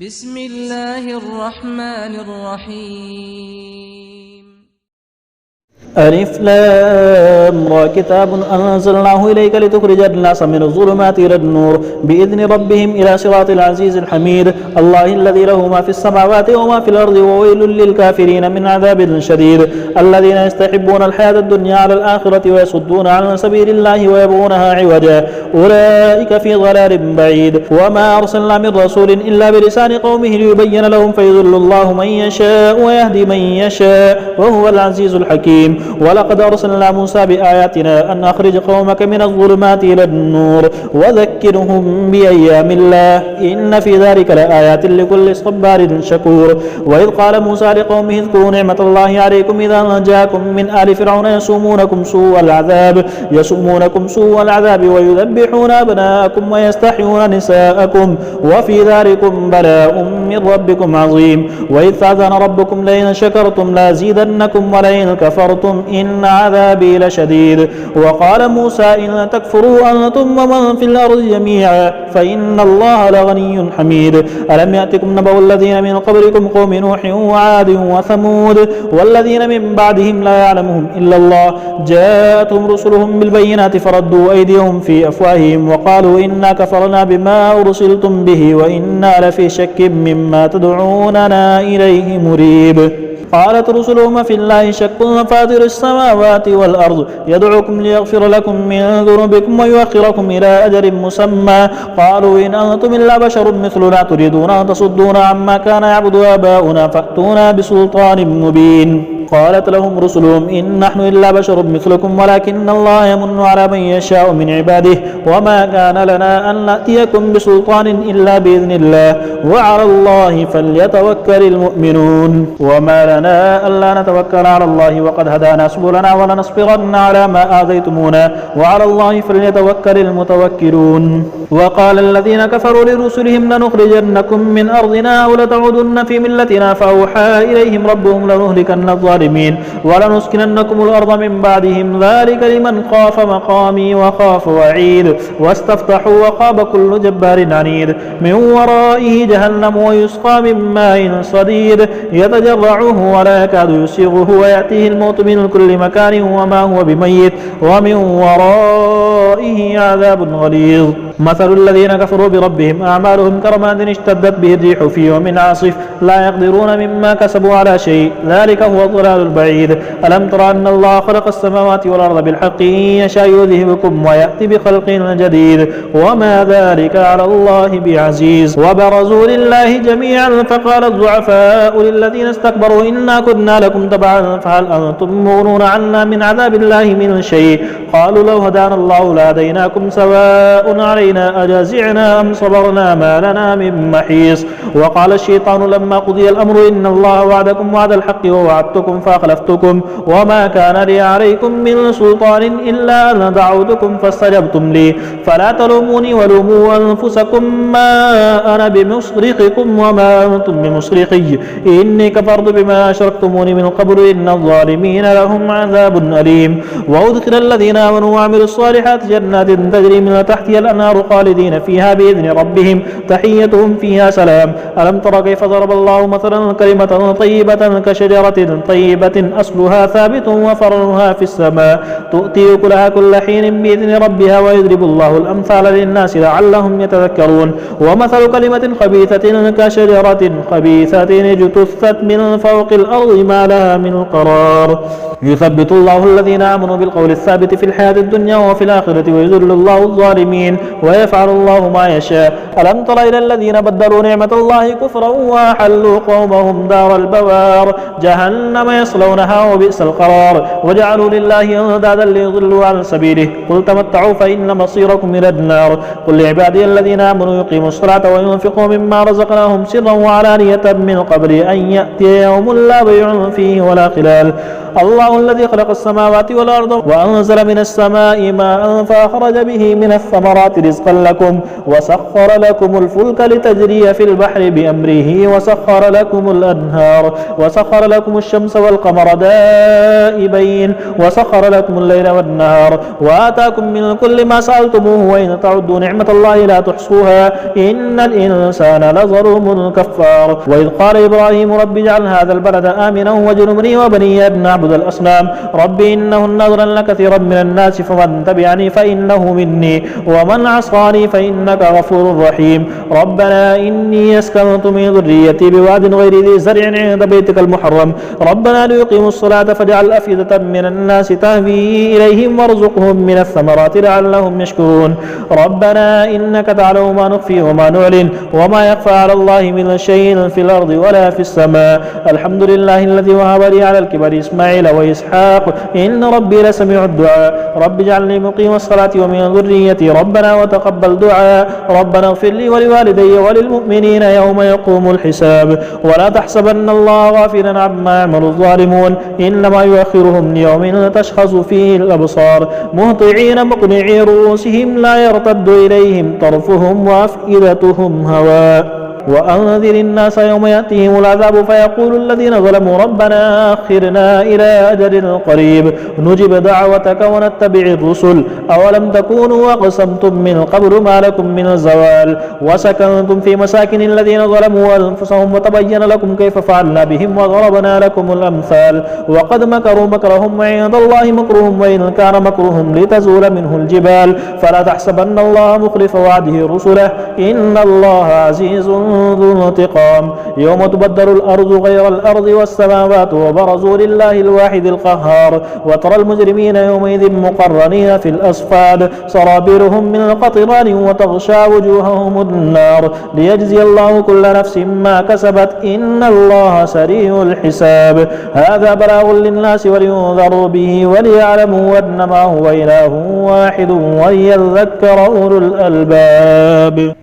بسم الله الرحمن الرحيم. ألف لام را كتاب أنزلناه إليك لتخرج الناس من الظلمات إلى النور بإذن ربهم إلى صراط العزيز الحميد الله الذي له ما في السماوات وما في الأرض وويل للكافرين من عذاب شديد الذين يستحبون الحياة الدنيا على الآخرة ويصدون عن سبيل الله ويبغونها عوجا أولئك في ضلال بعيد وما أرسلنا من رسول إلا بلسان قومه ليبين لهم فيضل الله من يشاء ويهدي من يشاء وهو العزيز الحكيم ولقد أرسلنا موسى بآياتنا أن أخرج قومك من الظلمات إلى النور وذكرهم بأيام الله إن في ذلك لآيات لكل صبار شكور وإذ قال موسى لقومه اذكروا نعمة الله عليكم إذا جاءكم من آل فرعون يسومونكم سوء العذاب ويذبحون أبناءكم ويستحيون نساءكم وفي ذلكم بلاء من ربكم عظيم وإذ فأذن ربكم لئن شكرتم لازيدنكم ولئن كفرتم إن عذابي لشديد وقال موسى إن تكفروا أنتم ومن في الأرض جميعا فإن الله لغني حميد ألم يأتكم نبأ الذين من قبلكم قوم نوح وعاد وثمود والذين من بعدهم لا يعلمهم إلا الله جاءتهم رسلهم بالبينات فردوا أيديهم في أفواههم وقالوا إنا كفرنا بما أرسلتم به وإنا لفي شك مما تدعوننا إليه مريب قالت رسلهم في الله شك فاطر السماوات والأرض يدعوكم ليغفر لكم من ذنوبكم ويؤخركم إلى أجل مسمى قالوا إن أنتم إلا بشر مثلنا تريدون أن تصدونا عما كان يعبد آباؤنا فأتونا بسلطان مبين قالت لهم رسلهم إن نحن إلا بشر مثلكم ولكن الله يمن على من يشاء من عباده وما كان لنا أن نأتيكم بسلطان إلا بإذن الله وعلى الله فليتوكل المؤمنون وما لنا ألا نتوكل على الله وقد هدانا سبلنا ولنصبرن على ما آذيتمونا وعلى الله فليتوكل المتوكلون وقال الذين كفروا لرسلهم لنخرجنكم من أرضنا أو لتعودن في ملتنا فأوحى إليهم ربهم لنهلكن الظالمين ولنسكننكم الأرض من بعدهم ذلك لمن خاف مقامي وخاف وعيد واستفتحوا وخاب كل جبار عنيد من ورائه جهنم ويسقى من ماء صديد يتجرعه ولا يكاد يسيغه ويأتيه الموت من كل مكان وما هو بميت ومن ورائه عذاب غليظ مثل الذين كفروا بربهم أعمالهم كرماد اشتدت به الريح في يوم عاصف لا يقدرون مما كسبوا على شيء ذلك هو الضلال البعيد ألم تر أن الله خلق السماوات والأرض بالحق إن يشاء يذهبكم ويأتي بخلق جديد وما ذلك على الله بعزيز وبرزوا لله جميعا فقال الضعفاء للذين استكبروا إنا كنا لكم تبعا فهل أنتم مغنون عنا من عذاب الله من شيء قالوا لو هدانا الله لهديناكم سواء علينا أجازعنا أم صبرنا ما لنا من محيص وقال الشيطان لما قضي الأمر إن الله وعدكم وعد الحق ووعدتكم فأخلفتكم وما كان لي عليكم من سلطان إلا أن دعوتكم فاستجبتم لي فلا تلوموني ولوموا أنفسكم ما أنا بمصرخكم وما أنتم بمصرخي إني كفرت بما أشركتموني من قبل إن الظالمين لهم عذاب أليم وأدخل الذين آمنوا وعملوا الصالحات جنات تجري من تحتها الأنهار خالدين فيها بإذن ربهم تحيتهم فيها سلام ألم تر كيف ضرب الله مثلا كلمة طيبة كشجرة طيبة أصلها ثابت وفرعها في السماء تؤتي أكلها كل حين بإذن ربها ويضرب الله الأمثال للناس لعلهم يتذكرون ومثل كلمة خبيثة كشجرة خبيثة اجتثت من فوق الأرض ما لها من قرار يثبت الله الذين آمنوا بالقول الثابت في الحياة الدنيا وفي الآخرة ويذل الله الظالمين ويفعل الله ما يشاء ألم تر إلى الذين بدلوا نعمة الله كفرا وأحلوا قومهم دار البوار جهنم يصلونها وبئس القرار وجعلوا لله أندادا ليضلوا عن سبيله قل تمتعوا فإن مصيركم إلى النار قل لعبادي الذين آمنوا يقيموا الصلاة وينفقوا مما رزقناهم سرا وعلانية من قبل أن يأتي يوم لا بيع فيه ولا خلال الله الذي خلق السماوات والأرض وأنزل من السماء ماء فأخرج به من الثمرات رزقا رزقا لكم وسخر لكم الفلك لتجري في البحر بأمره وسخر لكم الأنهار وسخر لكم الشمس والقمر دائبين وسخر لكم الليل والنهار وآتاكم من كل ما سألتموه وإن تعدوا نعمة الله لا تحصوها إن الإنسان لظلوم كفار. وإذ قال إبراهيم رب اجعل هذا البلد آمنا واجنبني وبني أن نعبد الأصنام رب إنهن أضللن كثيرا من الناس فمن تبعني فإنه مني ومن عصاني فإنك غفور رحيم. ربنا إني أسكنت من ذريتي بواد غير ذي زرع عند بيتك المحرم ربنا ليقيموا الصلاة فاجعل أفئدة من الناس تهوي إليهم وارزقهم من الثمرات لعلهم يشكرون. ربنا إنك تعلم ما نخفي وما نعلن وما يخفى على الله من شيء في الأرض ولا في السماء. الحمد لله الذي وهب لي على الكبر إسماعيل وإسحاق إن ربي لسميع الدعاء. رب اجعلني مقيم الصلاة ومن ذريتي ربنا وتقبل دعاء. ربنا اغفر لي ولوالدي وللمؤمنين يوم يقوم الحساب. ولا تحسبن الله غافلا عما يعمل الظالمون إنما يؤخرهم ليوم تشخص فيه الأبصار مهطعين مقنعي رؤوسهم لا يرتد إليهم طرفهم وأفئدتهم هواء. وأنذر الناس يوم يأتيهم العذاب فيقول الذين ظلموا ربنا أخرنا إلى أجل قريب نجب دعوتك ونتبع الرسل أولم تكونوا أقسمتم من قبل ما لكم من زوال وسكنتم في مساكن الذين ظلموا أنفسهم وتبين لكم كيف فعلنا بهم وضربنا لكم الأمثال وقد مكروا مكرهم وعند الله مكرهم وإن كان مكرهم لتزول منه الجبال فلا تحسبن الله مخلف وعده رسله إن الله عزيز ذو انتقام. يوم تبدل الأرض غير الأرض والسماوات وبرزوا لله الواحد القهار وترى المجرمين يومئذ مقرنين في الأصفاد سرابيلهم من قطران وتغشى وجوههم النار ليجزي الله كل نفس ما كسبت إن الله سريع الحساب. هذا بلاغ للناس ولينذروا به وليعلموا أنما هو إله واحد وليذكر أولو الألباب.